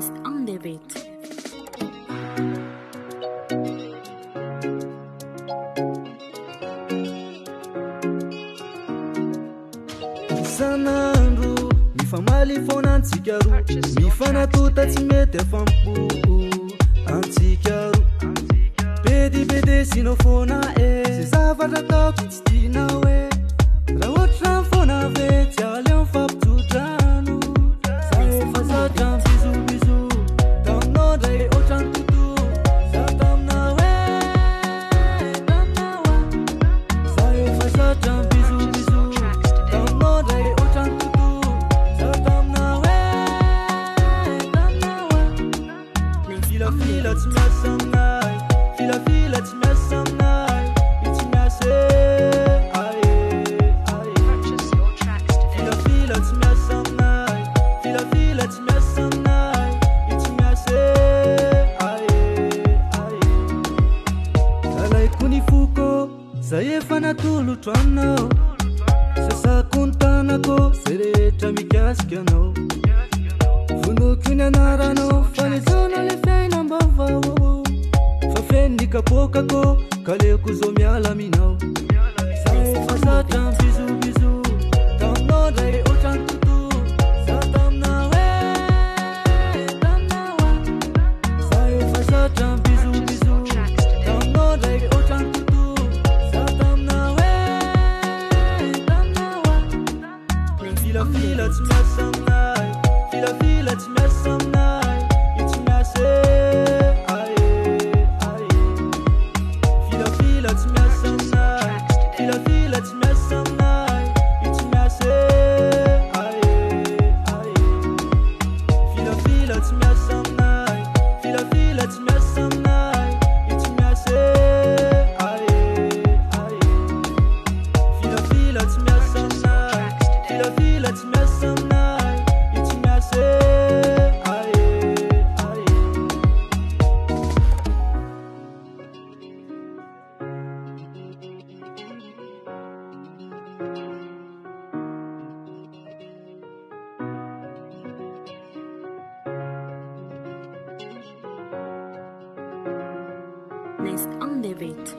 Nest on the beat. Sanandro mifamaly foana antsika roa mifanatota tsy mety afampo antsika roa bedibede sinao foana ze zavatra ataoko tsy tianao raha ohatra ny foana vetsy aleo mifampijodrano za efa zatra mibizobizo taminao ndray ohatra ny toto za taminao taminao za efa zatra mibizobizo taminao ndray ohatra ny toto za taminao taminao filafila tsy miasa aminay filafila tsy miasa aminay itsy miasa filafila tsy miasa aminay filafila tsy miasa aminay itsy miasa zalaiko ny foko zay efa natolotro anao sasako ny tanako zay rehetra mikasika anao vonoko ny anaranao fanezana le fiainam-bavao fa feno ny kapokako ka leoko zao miala aminao za efa zatra mibizobizo taminao ndray ohatra ny toto za taminao taminao za efa zatra mibizobizo taminao ndray ohatra ny toto za taminao taminao filafila tsy miasa aminay filafila tsy miasa aminay itsy miasa filafila tsy miasa aminay filafila tsy miasa aminay itsy miasa filafila tsy miasa aminay filafila tsy miasa aminay itsy miasa filafila tsy miasa aminay filafila tsy miasa aminay itsy miasa Nest on the beat.